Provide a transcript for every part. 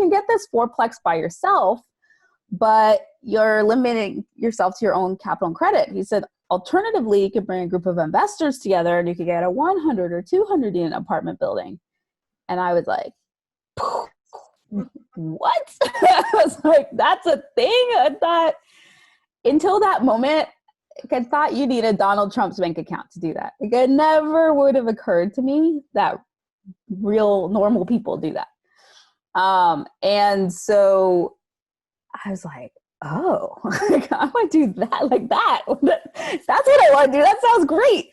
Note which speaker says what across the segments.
Speaker 1: can get this fourplex by yourself, but you're limiting yourself to your own capital and credit. He said, alternatively, you could bring a group of investors together and you could get a 100 or 200 unit apartment building. And I was like, what? I was like, that's a thing? I thought, until that moment, I thought you needed Donald Trump's bank account to do that. Like, it never would have occurred to me that real normal people do that. And so I was like, oh, I want to do that like that. That's what I want to do. That sounds great.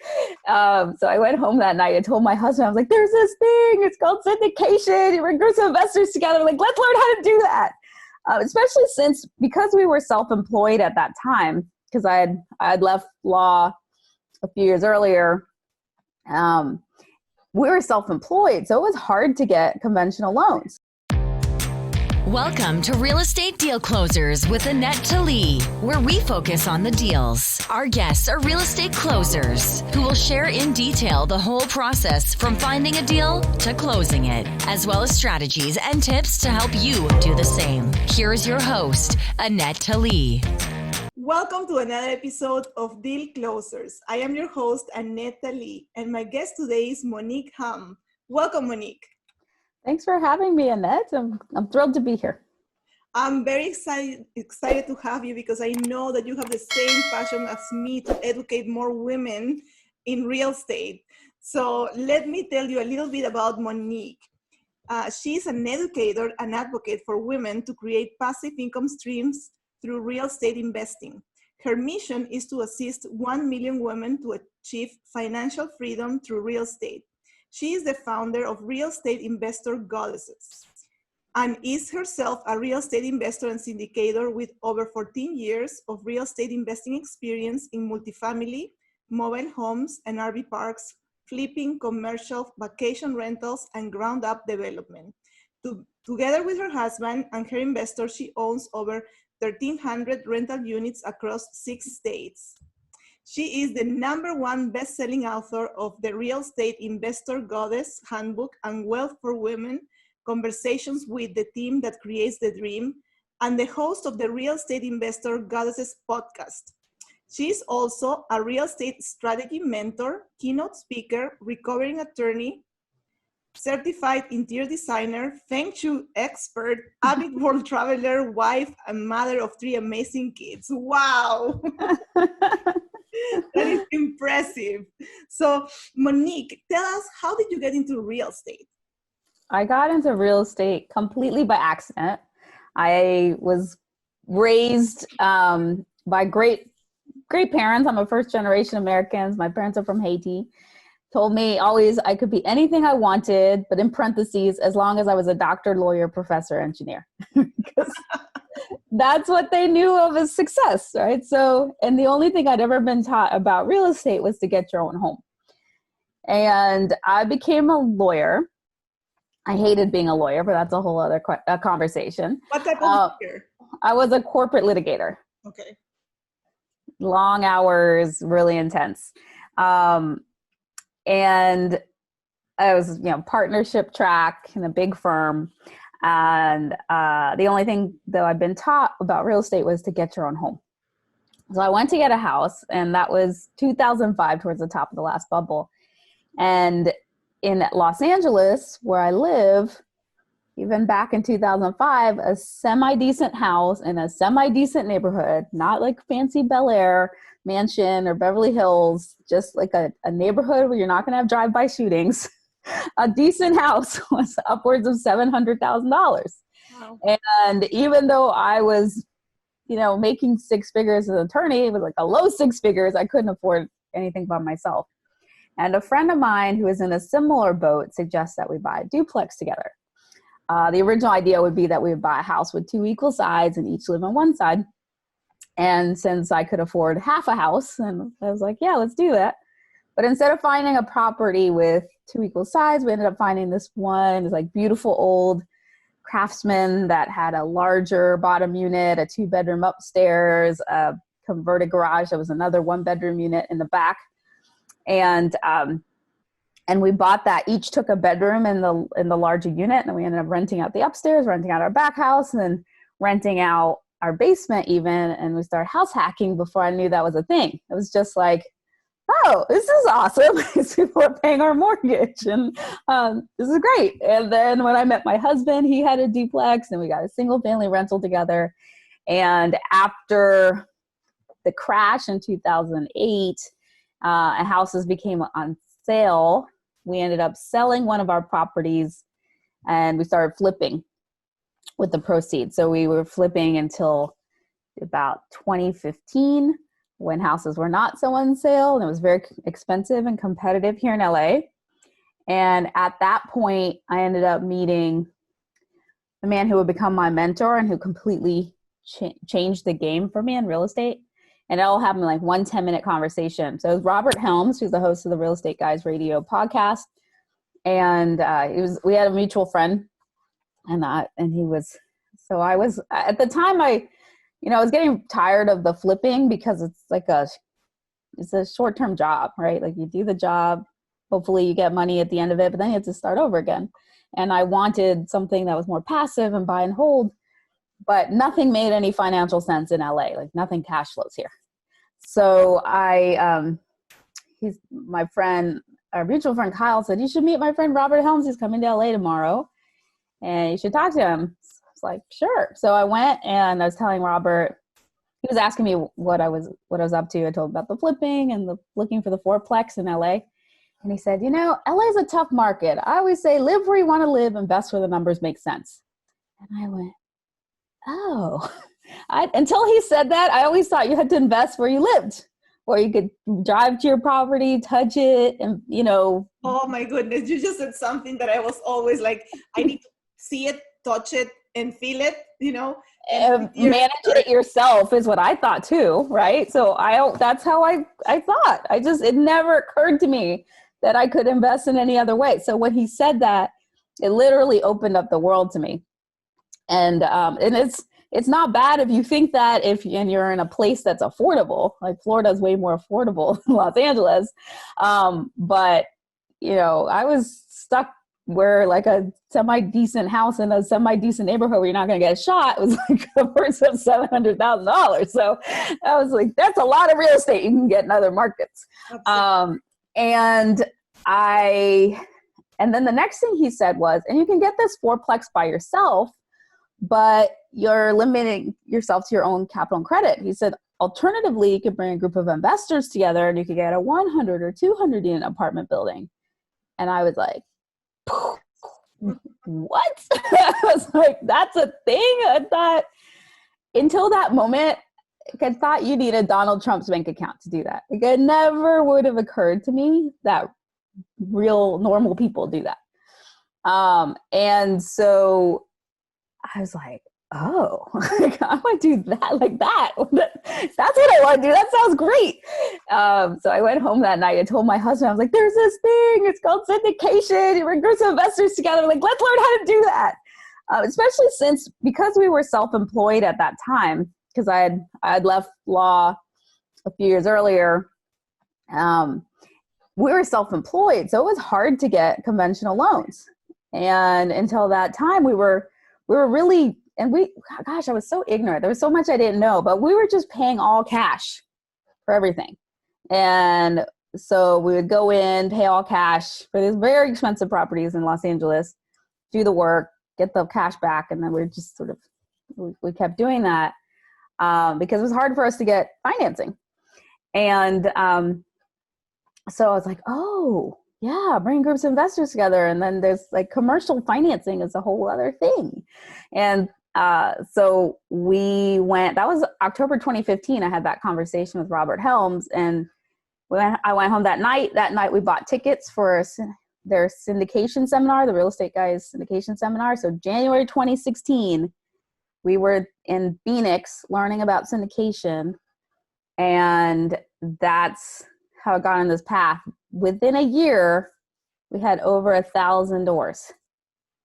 Speaker 1: So I went home that night and told my husband, I was like, there's this thing. It's called syndication. You bring groups of investors together. Like, let's learn how to do that. Especially because we were self-employed at that time, because I had left law a few years earlier. We were self-employed, so it was hard to get conventional loans.
Speaker 2: Welcome to Real Estate Deal Closers with Anette, Talie, where we focus on the deals. Our guests are real estate closers who will share in detail the whole process from finding a deal to closing it, as well as strategies and tips to help you do the same. Here's your host, Anette Talie.
Speaker 3: Welcome to another episode of Deal Closers. I am your host, Anette Talie, and my guest today is Monick Halm. Welcome, Monick.
Speaker 1: Thanks for having me, Annette. I'm thrilled to be here.
Speaker 3: I'm very excited to have you because I know that you have the same passion as me to educate more women in real estate. So let me tell you a little bit about Monick. She's an educator and advocate for women to create passive income streams through real estate investing. Her mission is to assist 1 million women to achieve financial freedom through real estate. She is the founder of Real Estate Investor Goddesses and is herself a real estate investor and syndicator with over 14 years of real estate investing experience in multifamily, mobile homes, and RV parks, flipping, commercial, vacation rentals, and ground-up development. Together with her husband and her investors, she owns over 1,300 rental units across 6 states. She is the #1 best-selling author of the Real Estate Investor Goddess Handbook and Wealth for Women, Conversations with the Team That Creates the Dream, and the host of the Real Estate Investor Goddesses podcast. She is also a real estate strategy mentor, keynote speaker, recovering attorney, certified interior designer, Feng Shui expert, avid world traveler, wife, and mother of 3 amazing kids. Wow! That is impressive. So, Monick, tell us, how did you get into real estate?
Speaker 1: I got into real estate completely by accident. I was raised by great parents. I'm a first-generation American. My parents are from Haiti. Told me always I could be anything I wanted, but in parentheses, as long as I was a doctor, lawyer, professor, engineer. Because that's what they knew of as success, right? So, and the only thing I'd ever been taught about real estate was to get your own home. And I became a lawyer. I hated being a lawyer, but that's a whole other conversation.
Speaker 3: What type of lawyer?
Speaker 1: I was a corporate litigator.
Speaker 3: Okay.
Speaker 1: Long hours, really intense. And I was, partnership track in a big firm. And the only thing that I've been taught about real estate was to get your own home. So I went to get a house, and that was 2005, towards the top of the last bubble. And in Los Angeles, where I live, even back in 2005, a semi-decent house in a semi-decent neighborhood, not like fancy Bel Air mansion or Beverly Hills, just like a neighborhood where you're not going to have drive-by shootings. A decent house was upwards of $700,000.
Speaker 3: Wow.
Speaker 1: And even though I was, making 6 figures as an attorney, it was like a low 6 figures. I couldn't afford anything by myself. And a friend of mine who is in a similar boat suggests that we buy a duplex together. The original idea would be that we would buy a house with 2 equal sides and each live on one side. And since I could afford half a house, and I was like, yeah, let's do that. But instead of finding a property with 2 equal sides, we ended up finding this one, like beautiful old Craftsman that had a larger bottom unit, a 2-bedroom upstairs, a converted garage that was another 1-bedroom unit in the back. And And we bought that, each took a bedroom in the larger unit, and we ended up renting out the upstairs, renting out our back house, and then renting out our basement even. And we started house hacking before I knew that was a thing. It was just like, oh, this is awesome. These people are paying our mortgage, and this is great. And then when I met my husband, he had a duplex, and we got a single family rental together. And after the crash in 2008, and houses became on sale, we ended up selling one of our properties, and we started flipping with the proceeds. So we were flipping until about 2015, when houses were not so on sale, and it was very expensive and competitive here in LA. And at that point, I ended up meeting a man who would become my mentor and who completely changed the game for me in real estate. And it all happened in like one 10-minute conversation. So it was Robert Helms, who's the host of the Real Estate Guys radio podcast. And we had a mutual friend, and he was, so I was, at the time I was getting tired of the flipping, because it's a short-term job, right? Like, you do the job, hopefully you get money at the end of it, but then you have to start over again. And I wanted something that was more passive and buy and hold, but nothing made any financial sense in LA. Like, nothing cash flows here. So he's my friend, our mutual friend Kyle said, you should meet my friend Robert Helms. He's coming to LA tomorrow, and you should talk to him. I was like, sure. So I went, and I was telling Robert, he was asking me what I was up to. I told him about the flipping and the looking for the fourplex in LA. And he said, LA is a tough market. I always say, live where you want to live, invest where the numbers make sense. And I went, oh, until he said that, I always thought you had to invest where you lived, or you could drive to your property, touch it, and,
Speaker 3: Oh my goodness. You just said something that I was always like, I need to see it, touch it, and feel it,
Speaker 1: manage it yourself is what I thought too, right? So that's how I thought. It never occurred to me that I could invest in any other way. So when he said that, it literally opened up the world to me. And it's not bad if you think that, and you're in a place that's affordable. Like, Florida is way more affordable than Los Angeles. But I was stuck where, like, a semi-decent house in a semi-decent neighborhood where you're not going to get shot was like upwards of $700,000. So I was like, that's a lot of real estate you can get in other markets. And then the next thing he said was, and you can get this fourplex by yourself, but you're limiting yourself to your own capital and credit. He said, alternatively, you could bring a group of investors together, and you could get a 100 or 200 unit apartment building. And I was like, what? I was like, that's a thing? I thought, until that moment, I thought you need a Donald Trump's bank account to do that. Like, it never would have occurred to me that real normal people do that. And so I was like, oh, I want to do that like that. That's what I want to do. That sounds great. So I went home that night and told my husband, I was like, there's this thing. It's called syndication. You bring groups of investors together. Like, let's learn how to do that. Especially because we were self-employed at that time, because I had left law a few years earlier. We were self-employed, so it was hard to get conventional loans. And until that time, we were really, and I was so ignorant. There was so much I didn't know, but we were just paying all cash for everything. And so we would go in, pay all cash for these very expensive properties in Los Angeles, do the work, get the cash back. And then we're just we kept doing that because it was hard for us to get financing. And so I was like, oh, yeah, bring groups of investors together. And then there's like commercial financing is a whole other thing. And so we went, that was October 2015. I had that conversation with Robert Helms, and I went home that night. That night we bought tickets for their syndication seminar, the Real Estate Guys syndication seminar. So January 2016, we were in Phoenix learning about syndication. And that's how I got on this path. Within a year, we had over 1,000 doors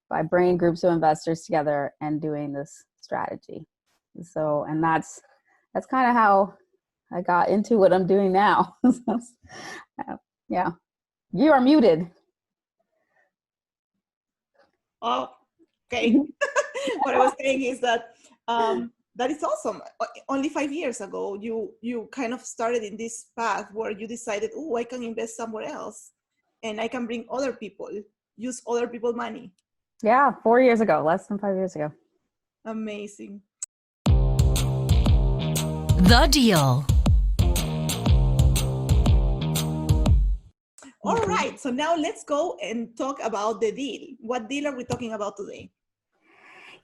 Speaker 1: by bringing groups of investors together and doing this strategy. So, and that's kind of how I got into what I'm doing now. Yeah. You are muted.
Speaker 3: Oh, okay. What I was saying is that that is awesome. Only 5 years ago, you kind of started in this path where you decided, oh, I can invest somewhere else, and I can bring other people, use other people's money.
Speaker 1: Yeah, 4 years ago, less than 5 years ago.
Speaker 3: Amazing.
Speaker 2: The Deal.
Speaker 3: All right, so now let's go and talk about the deal. What deal are we talking about today?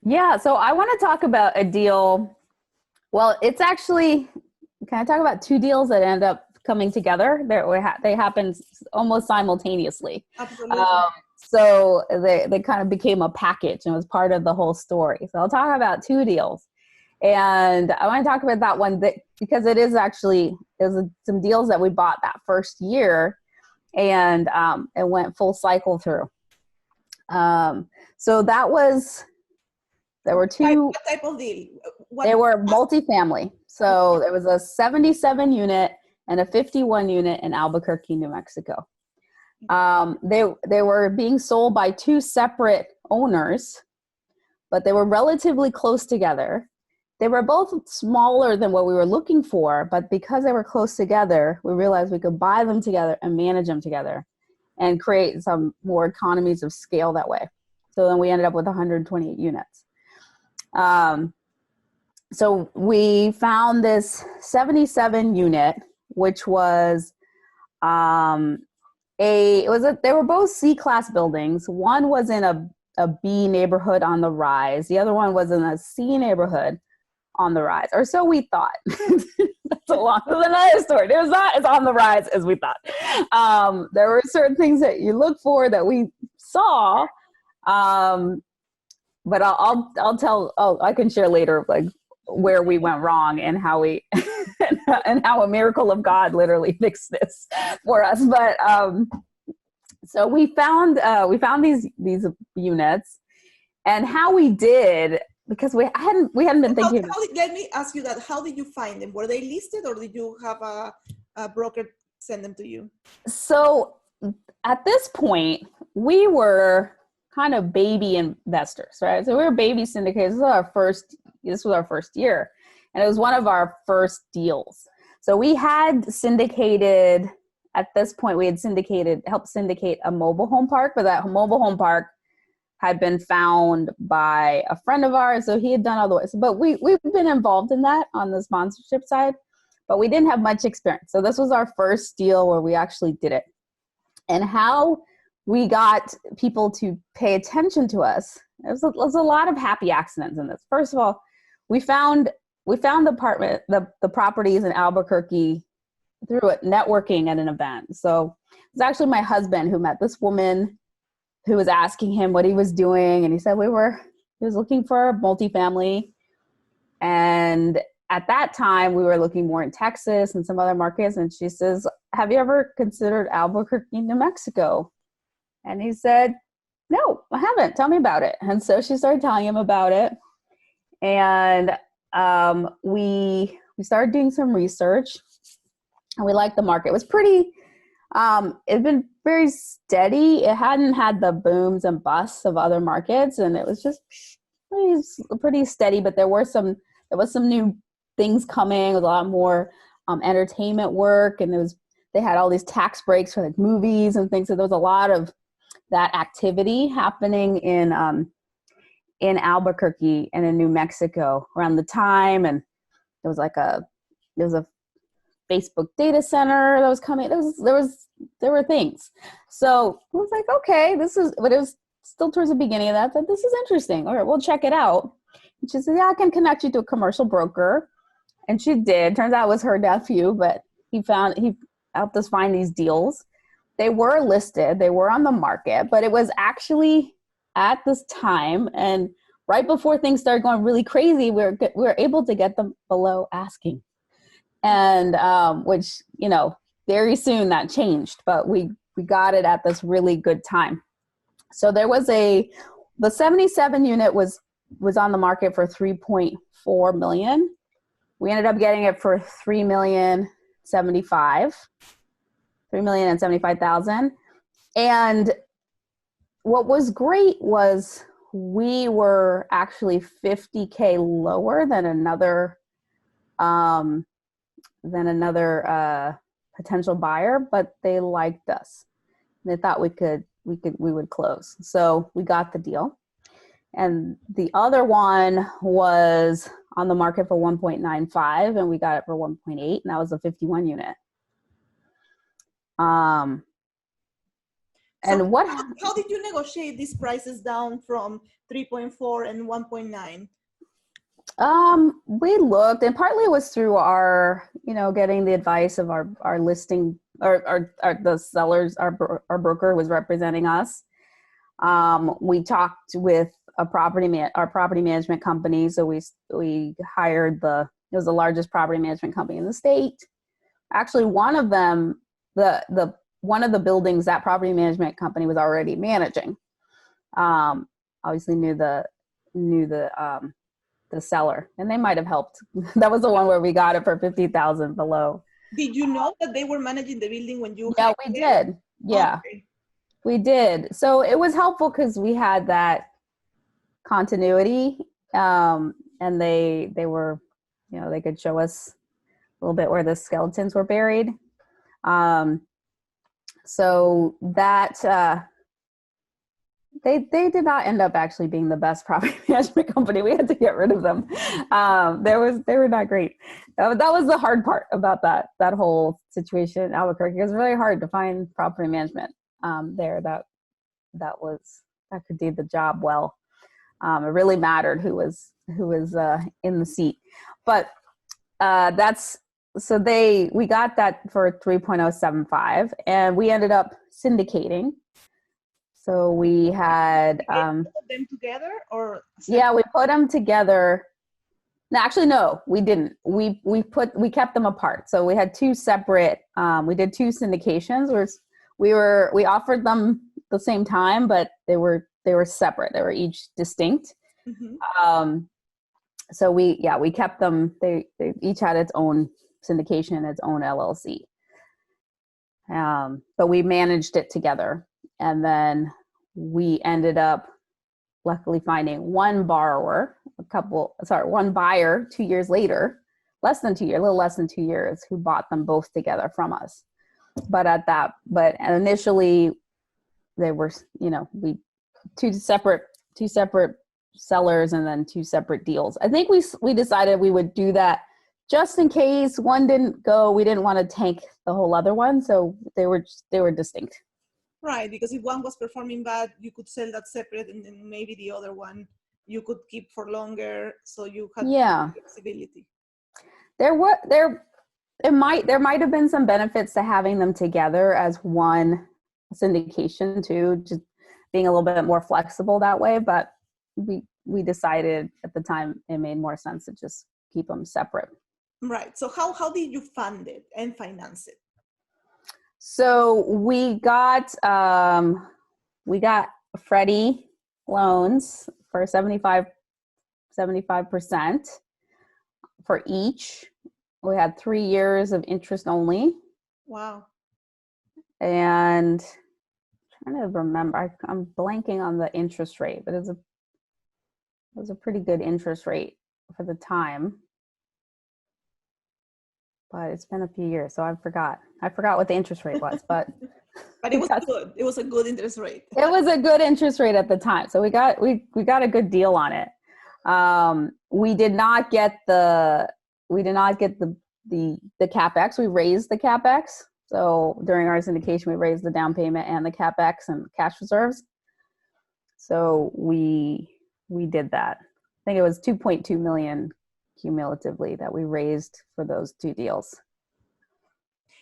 Speaker 1: Yeah, so I want to talk about a deal. Well, it's actually, can I talk about two deals that end up coming together? They happened almost simultaneously.
Speaker 3: Absolutely.
Speaker 1: So they kind of became a package and was part of the whole story. So I'll talk about two deals. And I want to talk about that one because it was some deals that we bought that first year, and it went full cycle through. So there were two.
Speaker 3: What type of deal?
Speaker 1: They were multifamily. So there was a 77 unit and a 51 unit in Albuquerque, New Mexico. They were being sold by two separate owners, but they were relatively close together. They were both smaller than what we were looking for, but because they were close together, we realized we could buy them together and manage them together and create some more economies of scale that way. So then we ended up with 128 units. So we found this 77 unit, which was they were both C-class buildings. One was in a B neighborhood on the rise. The other one was in a C neighborhood on the rise, or so we thought. That's another story. It was not as on the rise as we thought. There were certain things that you look for that we saw, but I'll tell. Oh, I can share later, like where we went wrong and how we and how a miracle of God literally fixed this for us. But so we found these units, and how we did, because we hadn't been thinking.
Speaker 3: Let me ask you that. How did you find them? Were they listed, or did you have a broker send them to you?
Speaker 1: So at this point, we were kind of baby investors, right? So we were baby syndicators. This was our first year, and it was one of our first deals. So we had syndicated, at this point, helped syndicate a mobile home park, but that mobile home park had been found by a friend of ours. So he had done all the way. But we've been involved in that on the sponsorship side, but we didn't have much experience. So this was our first deal where we actually did it. And how we got people to pay attention to us, there was a lot of happy accidents in this. First of all, we found the properties in Albuquerque through networking at an event. So it's actually my husband who met this woman who was asking him what he was doing. And he said he was looking for a multifamily. And at that time we were looking more in Texas and some other markets. And she says, have you ever considered Albuquerque, New Mexico? And he said, no, I haven't. Tell me about it. And so she started telling him about it. And we started doing some research, and we liked the market. It was pretty, it'd been very steady. It hadn't had the booms and busts of other markets, and it was just pretty steady, but there was some new things coming, with a lot more entertainment work, and they had all these tax breaks for like movies and things. So there was a lot of that activity happening in Albuquerque and in New Mexico around the time. And there was a Facebook data center that was coming. There were things. So I was like, okay, but it was still towards the beginning of that. I thought, this is interesting. All right, we'll check it out. And she said, yeah, I can connect you to a commercial broker. And she did. Turns out it was her nephew, but he helped us find these deals. They were listed, they were on the market, but it was actually at this time, and right before things started going really crazy, we were able to get them below asking. And which, very soon that changed, but we got it at this really good time. So there was the 77 unit was on the market for $3.4 million. We ended up getting it for $3,075,000. And what was great was we were actually $50K lower than another potential buyer, but they liked us. They thought we would close. So we got the deal. And the other one was on the market for 1.95 and we got it for 1.8, and that was a 51 unit.
Speaker 3: So
Speaker 1: and what
Speaker 3: how did you negotiate these prices down from 3.4 and 1.9?
Speaker 1: We looked, and partly it was through our, getting the advice of our listing, or the sellers, our broker was representing us. We talked with our property management company. So we hired it was the largest property management company in the state. Actually, one of them, one of the buildings that property management company was already managing. Obviously knew the seller, and they might have helped. That was the one where we got it for $50,000 below.
Speaker 3: Did you know that they were managing the building when you?
Speaker 1: Yeah, we did. Yeah, okay. We did. So it was helpful because we had that continuity, and they were, they could show us a little bit where the skeletons were buried. So that they did not end up actually being the best property management company. We had to get rid of them. They were not great. That was the hard part about that whole situation in Albuquerque. It was really hard to find property management there that could do the job well. It really mattered who was in the seat. But we got that for 3.075, and we ended up syndicating. So we had
Speaker 3: put them together, or
Speaker 1: yeah, we put them together. No, actually, no, we didn't. We kept them apart. So we had two separate. We did two syndications. We offered them the same time, but they were separate. They were each distinct. Mm-hmm. So we kept them. They each had its own syndication, its own LLC. But we managed it together. And then we ended up luckily finding one buyer 2 years later, a little less than 2 years, who bought them both together from us. But initially they were, two separate sellers and then two separate deals. I think we decided we would do that just in case one didn't go. We didn't want to tank the whole other one. So they were distinct.
Speaker 3: Right, because if one was performing bad, you could sell that separate, and then maybe the other one you could keep for longer, so you had flexibility.
Speaker 1: There might have been some benefits to having them together as one syndication too, just being a little bit more flexible that way. But we decided at the time it made more sense to just keep them separate.
Speaker 3: Right. So how did you fund it and finance it?
Speaker 1: So we got Freddie loans for 75% for each. We had 3 years of interest only.
Speaker 3: Wow.
Speaker 1: And I'm trying to remember, I'm blanking on the interest rate, but it was a pretty good interest rate for the time. But it's been a few years, so I forgot what the interest rate was, but
Speaker 3: it was good. It was a good interest rate.
Speaker 1: It was a good interest rate at the time, so we got a good deal on it. We did not get the CapEx. We raised the CapEx. So during our syndication, we raised the down payment and the CapEx and cash reserves. So we did that. I think it was $2.2 million cumulatively that we raised for those two deals.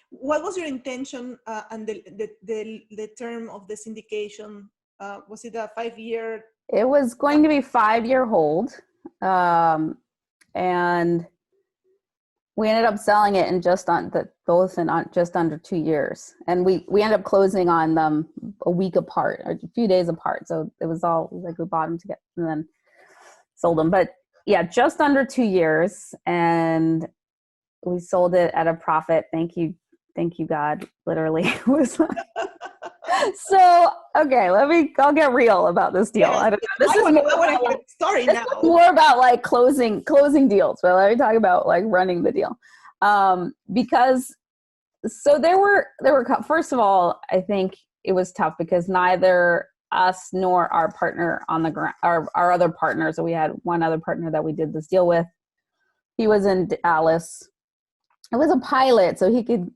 Speaker 3: What was your intention and the term of the syndication? Was it a 5-year?
Speaker 1: It was going to be 5-year hold, and we ended up selling it in just under 2 years, and we ended up closing on them a week apart, or a few days apart. So it was all like we bought them together and then sold them. But yeah, just under 2 years, and we sold it at a profit. Thank you, God. Literally, it was So, okay, I'll get real about this deal.
Speaker 3: Yes,
Speaker 1: I don't know. This
Speaker 3: I
Speaker 1: is
Speaker 3: want
Speaker 1: more
Speaker 3: to
Speaker 1: about,
Speaker 3: hear the story
Speaker 1: this
Speaker 3: now.
Speaker 1: is more about like closing deals, but let me talk about like running the deal. Because so there were, first of all, I think it was tough because neither us nor our partner on the ground, our other partners, so we had one other partner that we did this deal with. He was in Dallas. It was a pilot, so he could,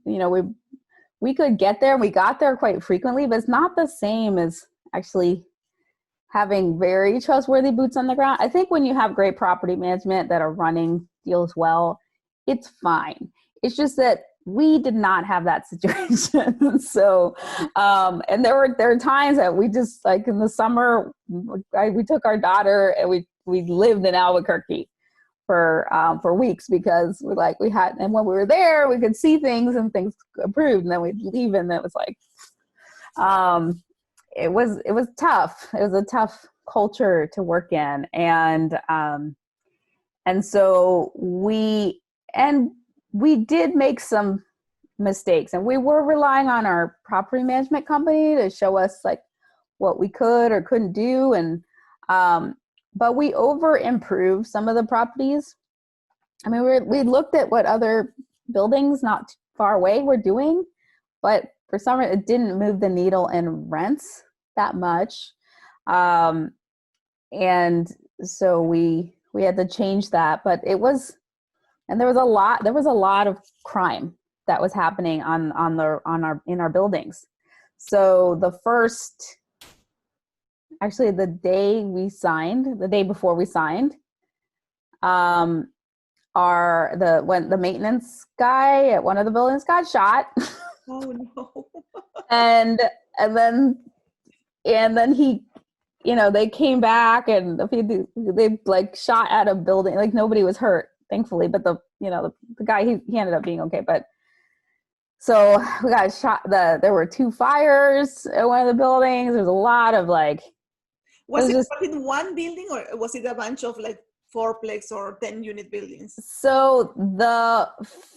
Speaker 1: we could get there. We got there quite frequently, but it's not the same as actually having very trustworthy boots on the ground. I think when you have great property management that are running deals well, it's fine. It's just that we did not have that situation. So, and there were times that we just, like in the summer, we took our daughter and we lived in Albuquerque for weeks because we had, and when we were there, we could see things and things improved, and then we'd leave, and it was like, it was tough. It was a tough culture to work in, and so we did make some mistakes, and we were relying on our property management company to show us like what we could or couldn't do, and but we over improved some of the properties. I mean, we looked at what other buildings not far away were doing, but for some reason it didn't move the needle in rents that much, and so we had to change that. But it was, and there was a lot of crime that was happening in our buildings. So the day before we signed, when the maintenance guy at one of the buildings got shot.
Speaker 3: Oh no.
Speaker 1: and then he, they came back and they like shot at a building. Like nobody was hurt, thankfully, but the guy, he ended up being okay. But so we got shot. There were 2 fires at one of the buildings. There's a lot of like.
Speaker 3: Was it one building, or was it a bunch of like 4-plex or 10-unit buildings? So
Speaker 1: the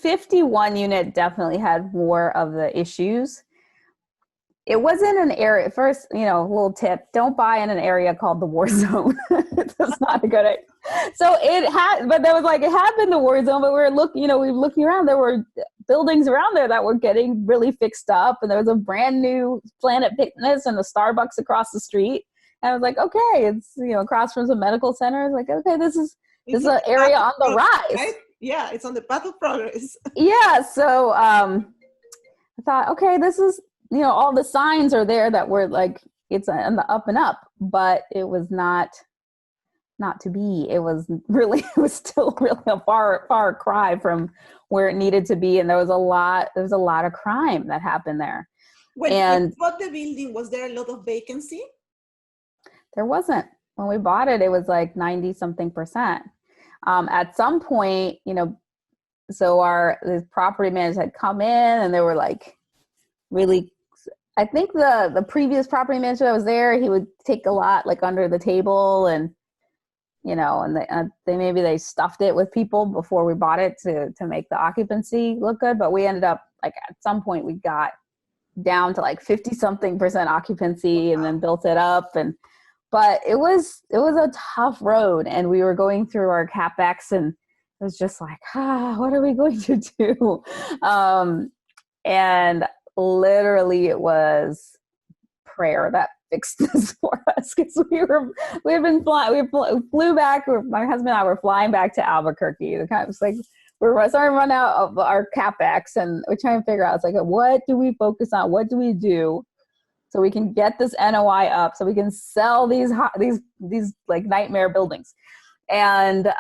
Speaker 1: 51 unit definitely had more of the issues. It wasn't an area. First, little tip: don't buy in an area called the war zone. That's not a good idea. So it had been the war zone, but we were looking around. There were buildings around there that were getting really fixed up, and there was a brand new Planet Fitness and a Starbucks across the street. And I was like, okay, it's across from some medical center. I was like, okay, this is an area on the rise. Right?
Speaker 3: Yeah, it's on the path of progress.
Speaker 1: Yeah, so I thought, okay, this is all the signs are there that were like it's on the up and up, but it was not to be. It was still really a far cry from where it needed to be, and there was a lot of crime that happened there.
Speaker 3: When you bought the building, was there a lot of vacancy?
Speaker 1: There wasn't. When we bought it, it was like 90-something%. At some point, so the property managers had come in, and they were like really, I think the previous property manager that was there, he would take a lot like under the table, and and they stuffed it with people before we bought it to make the occupancy look good. But we ended up, like, at some point we got down to like 50-something% occupancy, and then built it up. But it was a tough road, and we were going through our CapEx, and it was just like, what are we going to do? And literally it was prayer that fixed this for us, because we flew back. My husband and I were flying back to Albuquerque. It kind of was like we're starting to run out of our CapEx, and we're trying to figure out, it's like, what do we focus on? What do we do so we can get this NOI up, so we can sell these like nightmare buildings? And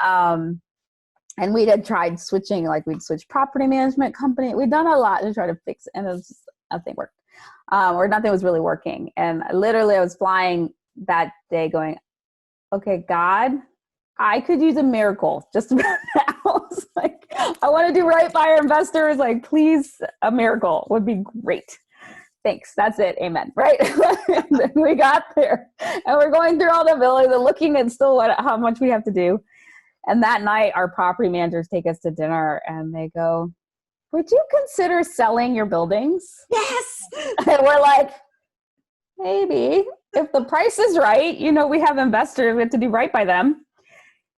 Speaker 1: we had tried switching, like we'd switch property management company. We'd done a lot to try to fix it, and it was just, nothing worked. Or nothing was really working. And literally I was flying that day going, okay, God, I could use a miracle just about now. I was like, I want to do right by our investors. Like, please, a miracle would be great. Thanks. That's it. Amen. Right. And then we got there, and we're going through all the buildings and looking at still how much we have to do. And that night, our property managers take us to dinner, and they go, would you consider selling your buildings?
Speaker 3: Yes.
Speaker 1: And we're like, maybe if the price is right, you know, we have investors, we have to do right by them.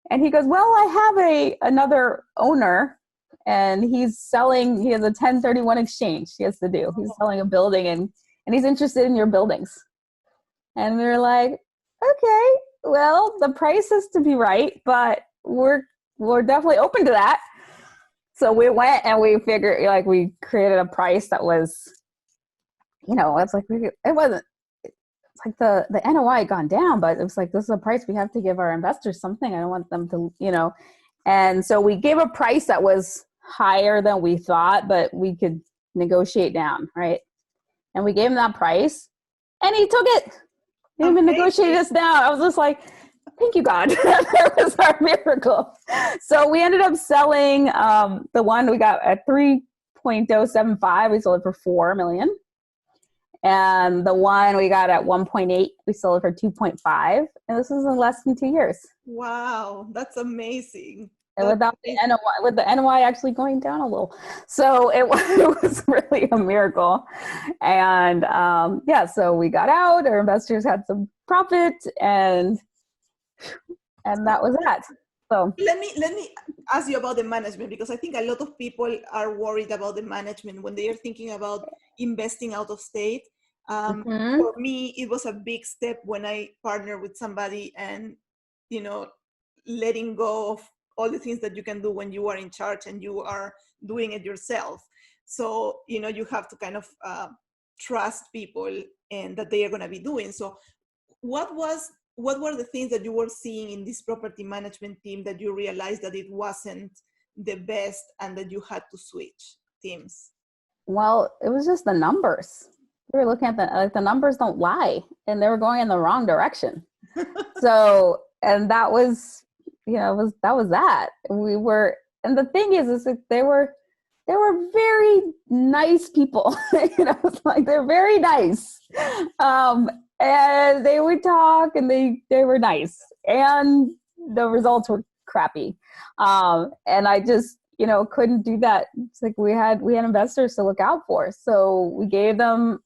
Speaker 1: And he goes, well, I have another owner and he has a 1031 exchange he has to do. He's selling a building and he's interested in your buildings. And we were like, okay, well, the price has to be right, but we're definitely open to that. So we went and we figured, like, we created a price that was, you know, it's like, it wasn't, it's like the NOI had gone down, but it was like, this is a price we have to give our investors something. I don't want them to, you know. And so we gave a price that was higher than we thought, but we could negotiate down, right? And we gave him that price and he took it. He even negotiated us down. I was just like, thank you, God. That was our miracle. So we ended up selling the one we got at 3.075. We sold it for $4 million. And the one we got at 1.8, we sold it for 2.5. And this was in less than 2 years.
Speaker 3: Wow, that's amazing.
Speaker 1: And without the NOI, with the NOI actually going down a little. So it was really a miracle. And so we got out, our investors had some profit, and that was that. So
Speaker 3: let me ask you about the management, because I think a lot of people are worried about the management when they are thinking about investing out of state. For me, it was a big step when I partnered with somebody and, you know, letting go of all the things that you can do when you are in charge and you are doing it yourself. So, you know, you have to kind of trust people and that they are going to be doing. So what were the things that you were seeing in this property management team that you realized that it wasn't the best and that you had to switch teams?
Speaker 1: Well, it was just the numbers. We were looking at the numbers don't lie, and they were going in the wrong direction. So, and that was, you know, that was that. We were, and the thing is that they were very nice people. You know, it's like they're very nice. And they would talk and they were nice, and the results were crappy. And I just, you know, couldn't do that. It's like we had investors to look out for. So we gave them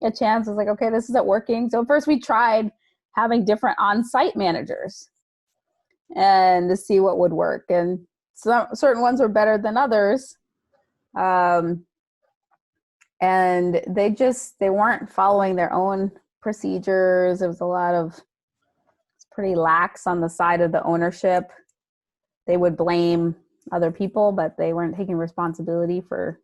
Speaker 1: a chance. I was like, okay, this isn't working. So first we tried having different on-site managers and to see what would work. And certain ones were better than others. And they weren't following their own procedures. It was it's pretty lax on the side of the ownership. They would blame other people, but they weren't taking responsibility for,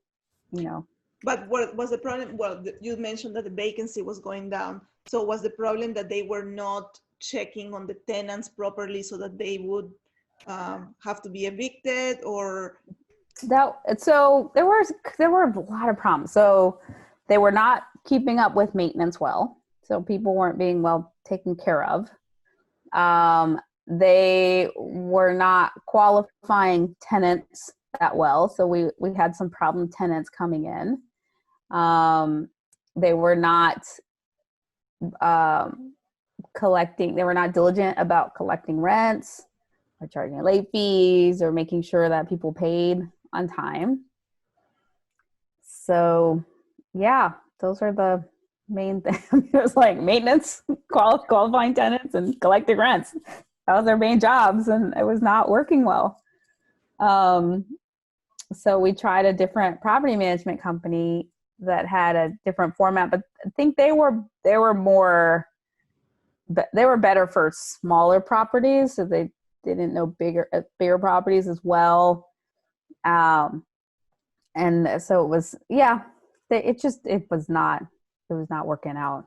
Speaker 1: you know.
Speaker 3: But what was the problem? Well, you mentioned that the vacancy was going down. So was the problem that they were not checking on the tenants properly so that they would have to be evicted, or?
Speaker 1: So there were a lot of problems. So they were not keeping up with maintenance well. So people weren't being well taken care of. They were not qualifying tenants that well. So we had some problem tenants coming in. They were not they were not diligent about collecting rents or charging late fees or making sure that people paid on time. So yeah, those are the main things. It was like maintenance, qualifying tenants, and collecting rents. That was their main jobs, and it was not working well. So we tried a different property management company that had a different format, but I think they were better for smaller properties, so they didn't know bigger properties as well. And so it was, it was not working out.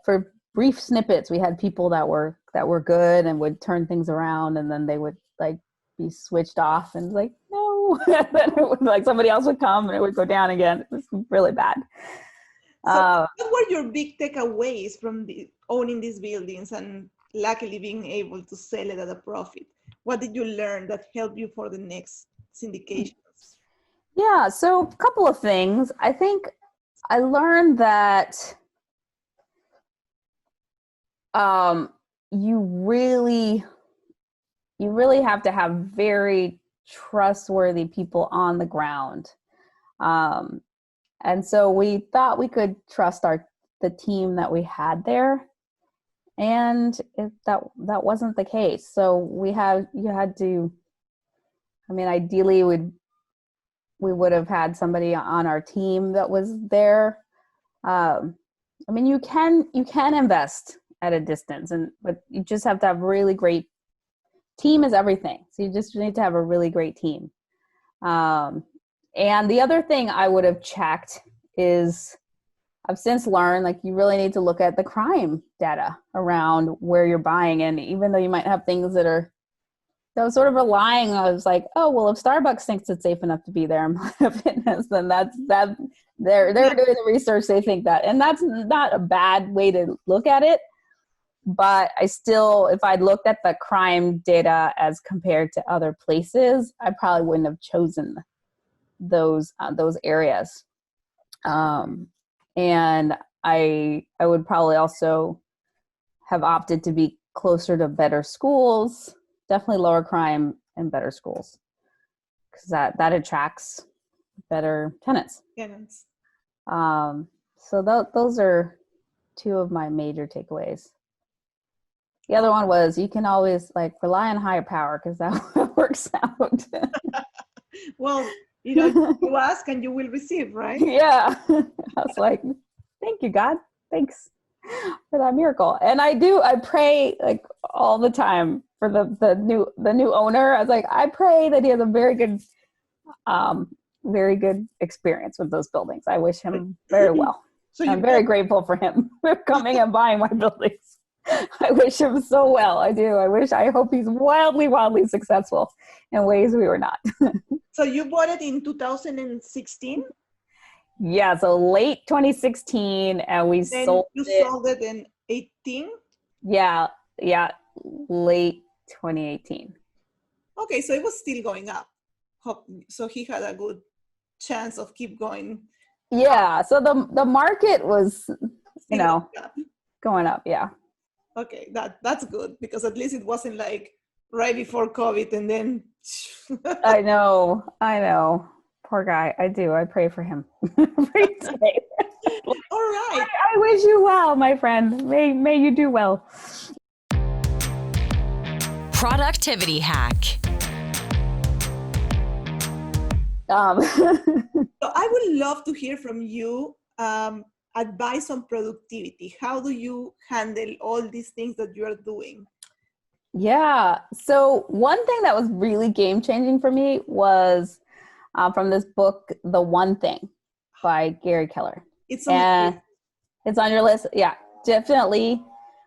Speaker 1: For brief snippets, we had people that were good and would turn things around, and then they would like be switched off and like, no. And then it would, like, somebody else would come and it would go down again. It was really bad.
Speaker 3: So what were your big takeaways from owning these buildings and luckily being able to sell it at a profit? What did you learn that helped you for the next syndications?
Speaker 1: Yeah, so a couple of things. I think I learned that you really have to have very trustworthy people on the ground. And so we thought we could trust our the team that we had there. And that wasn't the case. So ideally we would have had somebody on our team that was there. You can invest at a distance, but you just have to have really great team is everything. So you just need to have a really great team. And the other thing I would have checked is, I've since learned, like, you really need to look at the crime data around where you're buying. And even though you might have things that was sort of relying on, was like, oh, well, if Starbucks thinks it's safe enough to be there in Planet Fitness, then they're doing the research, they think that. And that's not a bad way to look at it. But I still, if I'd looked at the crime data as compared to other places, I probably wouldn't have chosen those areas. And I would probably also have opted to be closer to better schools, definitely lower crime and better schools, because that attracts better tenants. So those are two of my major takeaways. The other one was, you can always rely on higher power, because that works out.
Speaker 3: Well, you ask and you will receive, right?
Speaker 1: Yeah. I was like, thank you, God. Thanks for that miracle. And I pray all the time for the new owner. I was like, I pray that he has a very good experience with those buildings. I wish him very well. So I'm very grateful for him for coming and buying my buildings. I wish him so well. I do. I hope he's wildly, wildly successful in ways we were not.
Speaker 3: So you bought it in 2016?
Speaker 1: Yeah, so late 2016, and we sold it.
Speaker 3: You sold it in 18?
Speaker 1: Yeah, late 2018.
Speaker 3: Okay, so it was still going up. So he had a good chance of keep going.
Speaker 1: Yeah, so the market was, going up, yeah.
Speaker 3: Okay, that's good, because at least it wasn't like right before COVID and then.
Speaker 1: I know. Poor guy. I do. I pray for him every day.
Speaker 3: All right.
Speaker 1: I wish you well, my friend. May you do well.
Speaker 2: Productivity hack.
Speaker 3: So I would love to hear from you. Advice on productivity. How do you handle all these things that you are doing?
Speaker 1: Yeah. So one thing that was really game-changing for me was from this book, The One Thing by Gary Keller.
Speaker 3: It's on
Speaker 1: It's on your list. Yeah, definitely.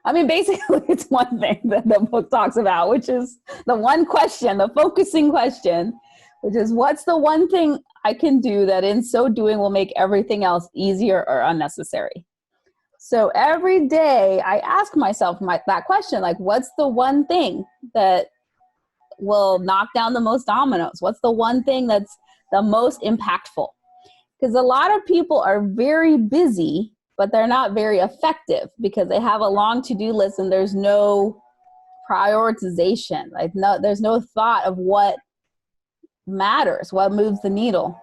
Speaker 1: Basically, it's one thing that the book talks about, which is the one question, the focusing question, which is, what's the one thing I can do that in so doing will make everything else easier or unnecessary? So every day I ask myself that question, what's the one thing that will knock down the most dominoes? What's the one thing that's the most impactful? Because a lot of people are very busy, but they're not very effective because they have a long to-do list and there's no prioritization. There's no thought of what matters, what moves the needle.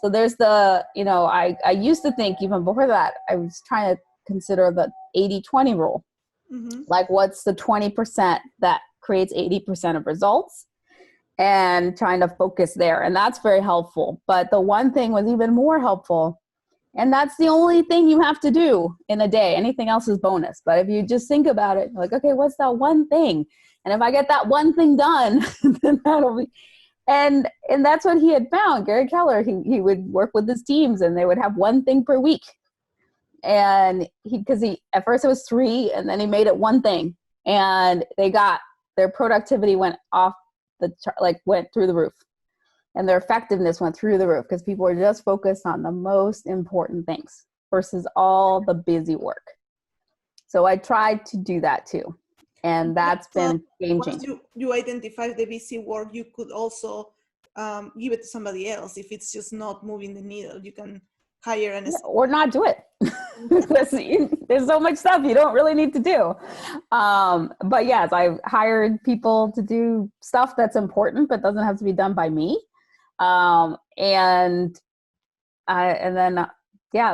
Speaker 1: So there's I used to think, even before that, I was trying to consider the 80-20 rule. Mm-hmm. What's the 20% that creates 80% of results, and trying to focus there. And that's very helpful. But the one thing was even more helpful. And that's the only thing you have to do in a day. Anything else is bonus. But if you just think about it, okay, what's that one thing? And if I get that one thing done, then that'll be. And that's what he had found. Gary Keller, he would work with his teams and they would have one thing per week. And because at first it was 3, and then he made it one thing, and their productivity went off went through the roof, and their effectiveness went through the roof because people were just focused on the most important things versus all the busy work. So I tried to do that too. And that's been game changing.
Speaker 3: Once you identify the busy work, you could also give it to somebody else. If it's just not moving the needle, you can hire an assistant.
Speaker 1: Or not do it. There's so much stuff you don't really need to do. But yes, I've hired people to do stuff that's important, but doesn't have to be done by me. And then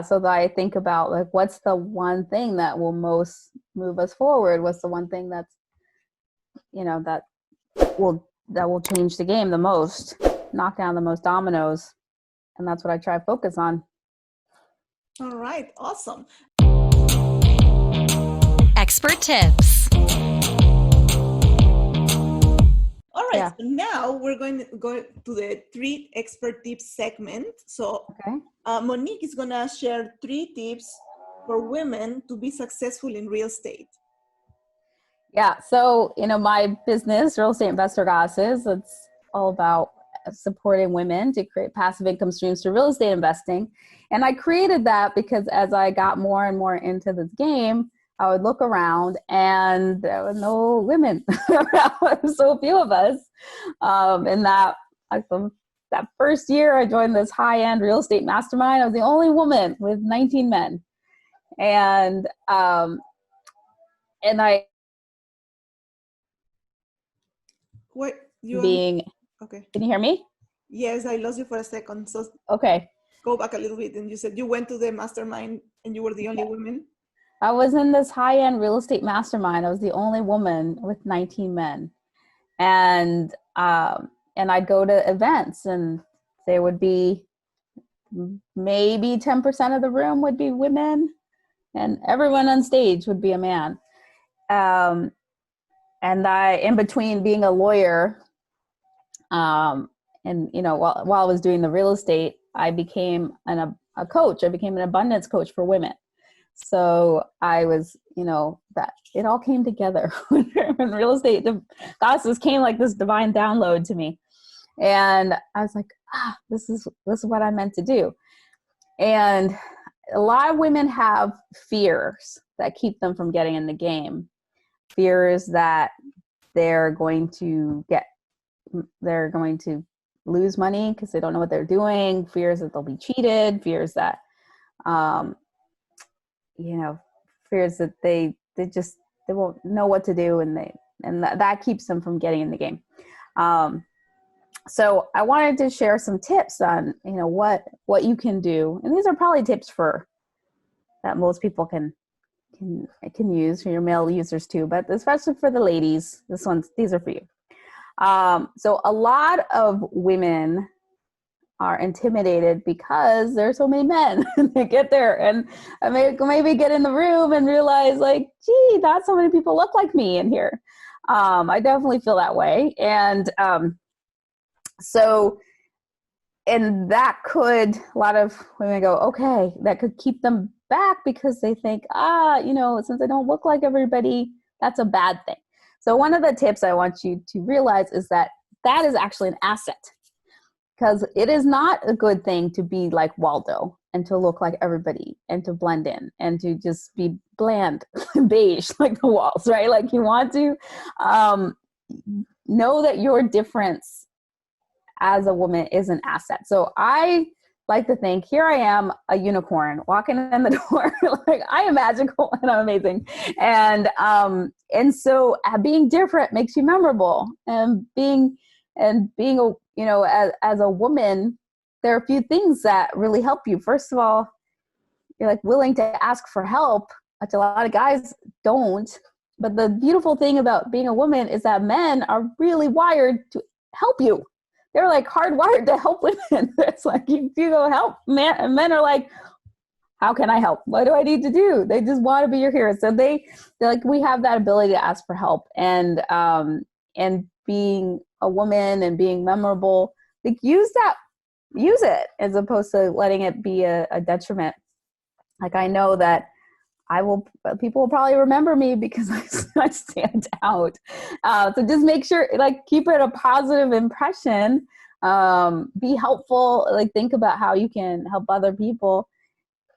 Speaker 1: so that I think about like, what's the one thing that will most move us forward? What's the one thing that's, that will change the game the most, knock down the most dominoes. And that's what I try to focus on.
Speaker 3: All right, awesome.
Speaker 2: Expert tips.
Speaker 3: All right,
Speaker 1: Yeah.
Speaker 3: so now we're going to go to the 3 expert tips segment. So
Speaker 1: Okay.
Speaker 3: Monick is gonna share 3 tips for women to be successful in real estate.
Speaker 1: Yeah. So, my business, Real Estate Investor Goddesses, it's all about supporting women to create passive income streams through real estate investing. And I created that because as I got more and more into this game, I would look around and there were no women around, so few of us. And that first year I joined this high-end real estate mastermind, I was the only woman with 19 men. And I
Speaker 3: What you
Speaker 1: being,
Speaker 3: okay.
Speaker 1: can you hear me?
Speaker 3: Yes, I lost you for a second. So
Speaker 1: Okay.
Speaker 3: go back a little bit. And you said you went to the mastermind and you were the only woman.
Speaker 1: I was in this high-end real estate mastermind. I was the only woman with 19 men. And I'd go to events and there would be maybe 10% of the room would be women and everyone on stage would be a man. And in between being a lawyer, while I was doing the real estate, I became a coach. I became an abundance coach for women. So I was, that it all came together when real estate, the goddesses came like this divine download to me. And I was like, this is what I meant to do. And a lot of women have fears that keep them from getting in the game. Fears that they're going to lose money because they don't know what they're doing. Fears that they'll be cheated. Fears that, fears that they won't know what to do, and that keeps them from getting in the game. So I wanted to share some tips on, what you can do. And these are probably tips that most people can use, for your male users too, but especially for the ladies, these are for you. So a lot of women are intimidated because there's so many men. They get there and maybe get in the room and realize like, gee, not so many people look like me in here. I definitely feel that way. And that could, a lot of women go, okay, that could keep them back because they think, since I don't look like everybody, that's a bad thing. So one of the tips I want you to realize is that is actually an asset, because it is not a good thing to be like Waldo and to look like everybody and to blend in and to just be bland, beige like the walls, right? Like you want to know that your difference as a woman is an asset. So I like to think, here I am, a unicorn walking in the door. Like I am magical and I'm amazing. And so being different makes you memorable, and being as a woman, there are a few things that really help you. First of all, you're like willing to ask for help, which a lot of guys don't. But the beautiful thing about being a woman is that men are really wired to help you. They're like hardwired to help women. It's like, you go help, man, and men are like, how can I help? What do I need to do? They just want to be your hero. So they're like, we have that ability to ask for help, and being a woman and being memorable, like use it as opposed to letting it be a detriment. Like I know that people will probably remember me because I stand out. So just make sure, like, keep it a positive impression. Be helpful. Like, think about how you can help other people,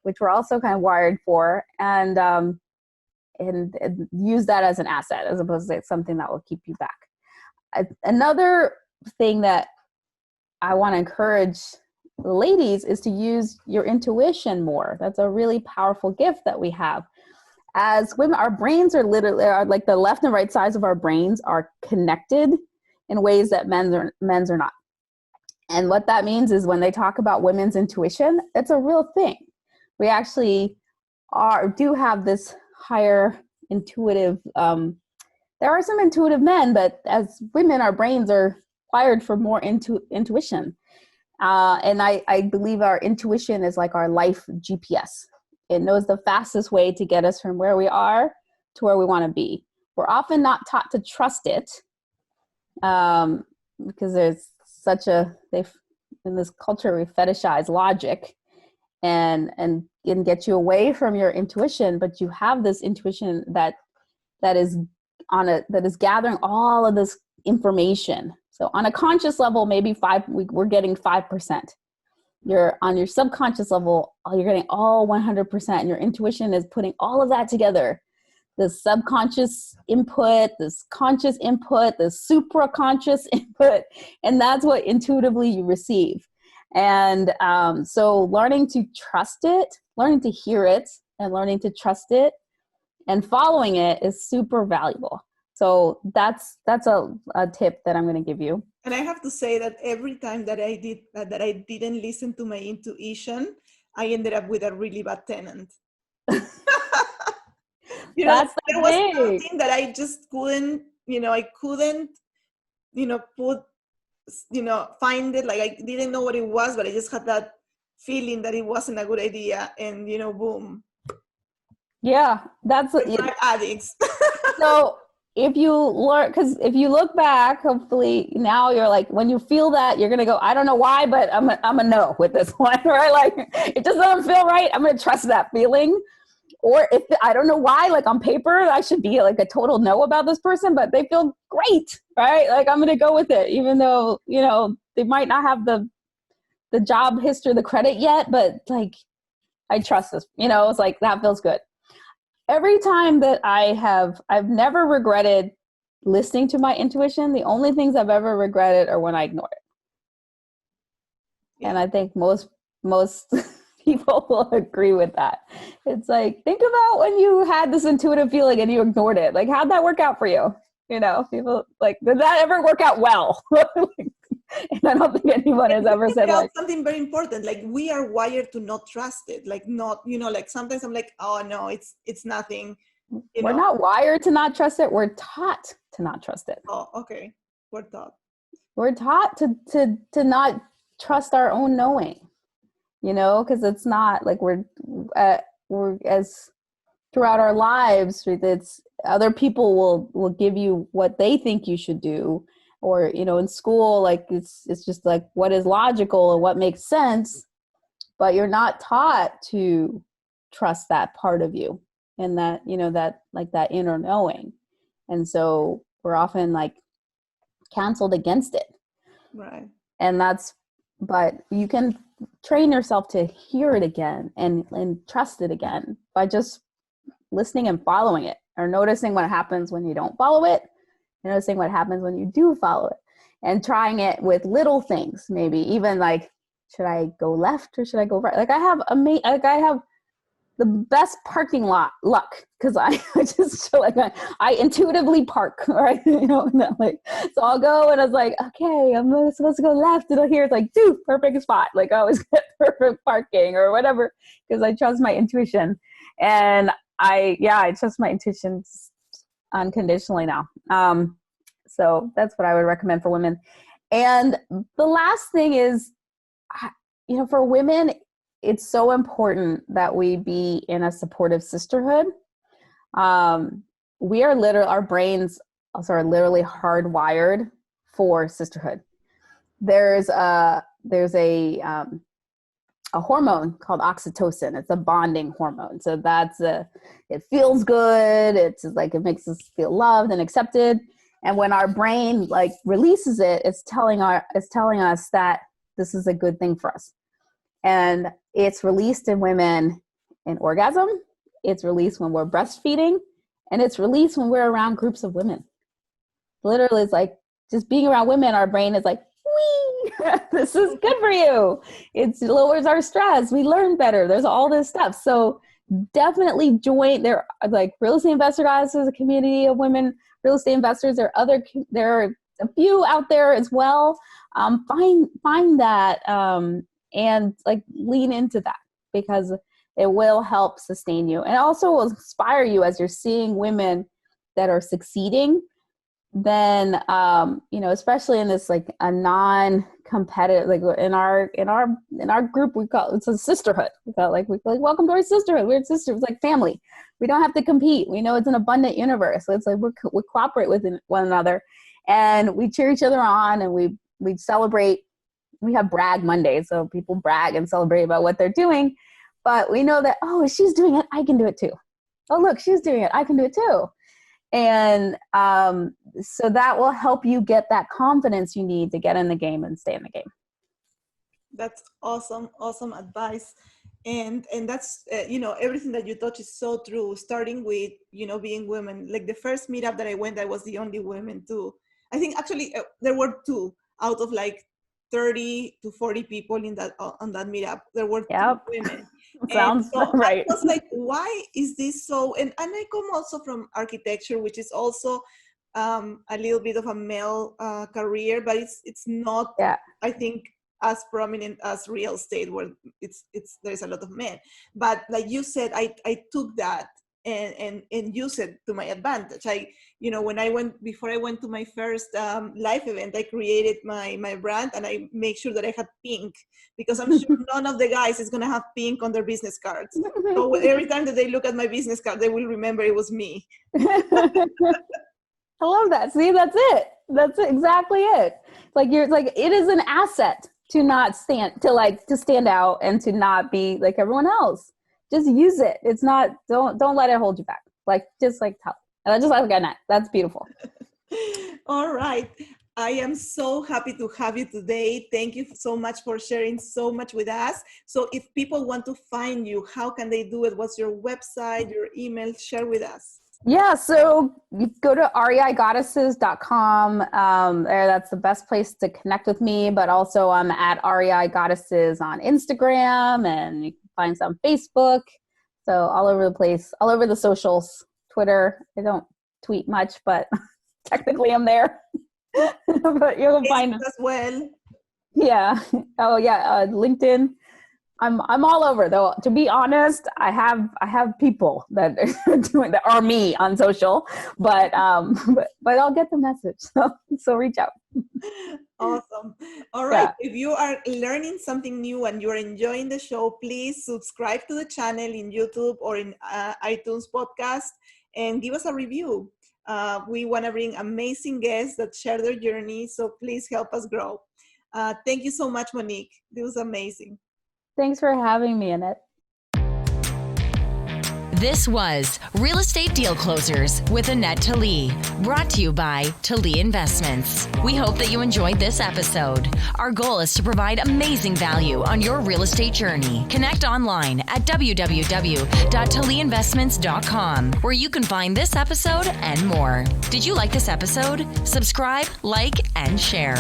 Speaker 1: which we're also kind of wired for, and use that as an asset as opposed to something that will keep you back. Another thing that I want to encourage ladies is to use your intuition more. That's a really powerful gift that we have. As women, our brains are like the left and right sides of our brains are connected in ways that men's are not. And what that means is when they talk about women's intuition, it's a real thing. we actually do have this higher intuitive, there are some intuitive men, but as women, our brains are wired for more intuition. And I believe our intuition is like our life GPS. It knows the fastest way to get us from where we are to where we want to be. We're often not taught to trust it, because there's such in this culture, we fetishize logic and get you away from your intuition. But you have this intuition that is gathering all of this information. So on a conscious level, maybe we're getting 5%. You're on your subconscious level, you're getting all 100%. And your intuition is putting all of that together. The subconscious input, this conscious input, the supraconscious input, and that's what intuitively you receive. And so learning to trust it, learning to hear it, and learning to trust it, and following it is super valuable. So that's a tip that I'm going to give you.
Speaker 3: And I have to say that every time that I didn't listen to my intuition, I ended up with a really bad tenant.
Speaker 1: That's
Speaker 3: there was something that I just couldn't, I couldn't, find it. Like I didn't know what it was, but I just had that feeling that it wasn't a good idea, and boom.
Speaker 1: Yeah, that's what
Speaker 3: addicts.
Speaker 1: So if you learn, because if you look back, hopefully now you're like, when you feel that, you're gonna go, I don't know why, but I'm a no with this one, right? Like it just doesn't feel right. I'm gonna trust that feeling. Or if I don't know why, like on paper, I should be like a total no about this person, but they feel great, right? Like I'm gonna go with it, even though they might not have the job history, the credit yet, but like I trust this. It's like that feels good. Every time that I've never regretted listening to my intuition. The only things I've ever regretted are when I ignore it. Yeah. And I think most people will agree with that. It's like, think about when you had this intuitive feeling and you ignored it. Like, how'd that work out for you? People like, did that ever work out well? And I don't think anyone has ever said like
Speaker 3: something very important. Like, we are wired to not trust it. Like, not, like sometimes I'm like, oh no, it's nothing.
Speaker 1: We're not wired to not trust it. We're taught to not trust it.
Speaker 3: Oh, okay.
Speaker 1: We're taught to not trust our own knowing, because it's not like we're as throughout our lives, it's other people will give you what they think you should do. Or, in school, like it's just like what is logical and what makes sense, but you're not taught to trust that part of you and that, that like that inner knowing. And so we're often like counseled against it.
Speaker 3: Right.
Speaker 1: And but you can train yourself to hear it again and trust it again by just listening and following it, or noticing what happens when you don't follow it. Noticing what happens when you do follow it, and trying it with little things. Maybe even like, should I go left or should I go right? Like I have the best parking lot luck because I just feel like I intuitively park, right? Like, so I'll go and I was like, okay, I'm supposed to go left, and here it's like, dude, perfect spot. Like I always get perfect parking or whatever because I trust my intuition, and I trust my intuition unconditionally now. So that's what I would recommend for women. And the last thing is, for women, it's so important that we be in a supportive sisterhood. We are our brains are literally hardwired for sisterhood. There's a hormone called oxytocin. It's a bonding hormone. So it feels good. It's like, it makes us feel loved and accepted. And when our brain like releases it, it's telling us that this is a good thing for us. And it's released in women in orgasm. It's released when we're breastfeeding, and it's released when we're around groups of women. Literally, it's like just being around women, our brain is like, this is good for you. It lowers our stress. We learn better. There's all this stuff. So definitely join. There are like Real Estate Investor Guys is a community of women real estate investors. There are a few out there as well. Find that and like lean into that, because It will help sustain you. And also will inspire you as you're seeing women that are succeeding. Then, especially in this like a non-competitive, like in our group, we call it's a sisterhood. We call it like welcome to our sisterhood. We're sisters, like family. We don't have to compete. We know it's an abundant universe. So it's like we cooperate with one another, and we cheer each other on, and we celebrate. We have brag Mondays, so people brag and celebrate about what they're doing. But we know that, oh, if she's doing it, I can do it too. Oh, look, she's doing it. I can do it too. And so that will help you get that confidence you need to get in the game and stay in the game.
Speaker 3: That's awesome advice. And that's, everything that you touch is so true, starting with, being women. Like the first meetup that I went, I was the only woman too. I think actually there were 2 out of like 30 to 40 people in that on that meetup. There were 2 women.
Speaker 1: Sounds
Speaker 3: so
Speaker 1: right.
Speaker 3: I was like, why is this so? And I come also from architecture, which is also a little bit of a male career, but it's not, I think, as prominent as real estate, where there's a lot of men. But like you said, I took that and use it to my advantage. Before I went to my first live event, I created my brand, and I make sure that I had pink, because I'm sure none of the guys is gonna have pink on their business cards. So every time that they look at my business card, they will remember it was me.
Speaker 1: I love that. See, that's it. That's exactly it. It is an asset to not stand out and to not be like everyone else. Just use it. It's not, don't let it hold you back. Just like Talie. And I just like Anette. That's beautiful.
Speaker 3: All right. I am so happy to have you today. Thank you so much for sharing so much with us. So if people want to find you, how can they do it? What's your website, your email? Share with us.
Speaker 1: Yeah, so you go to reigoddesses.com. That's the best place to connect with me, but also I'm at reigoddesses on Instagram, and you can find some Facebook. So all over the place, all over the socials, Twitter. I don't tweet much, but technically I'm there. But you'll find us
Speaker 3: as well.
Speaker 1: Yeah. Oh yeah. LinkedIn. I'm all over though. To be honest, I have people that are doing that are me on social, but I'll get the message. So reach out.
Speaker 3: Awesome. All right. Yeah. If you are learning something new and you're enjoying the show, please subscribe to the channel in YouTube or in iTunes podcast and give us a review. We want to bring amazing guests that share their journey. So please help us grow. Thank you so much, Monick. This was amazing.
Speaker 1: Thanks for having me, Annette.
Speaker 2: This was Real Estate Deal Closers with Anette Talie, brought to you by Talie Investments. We hope that you enjoyed this episode. Our goal is to provide amazing value on your real estate journey. Connect online at www.talieinvestments.com, where you can find this episode and more. Did you like this episode? Subscribe, like, and share.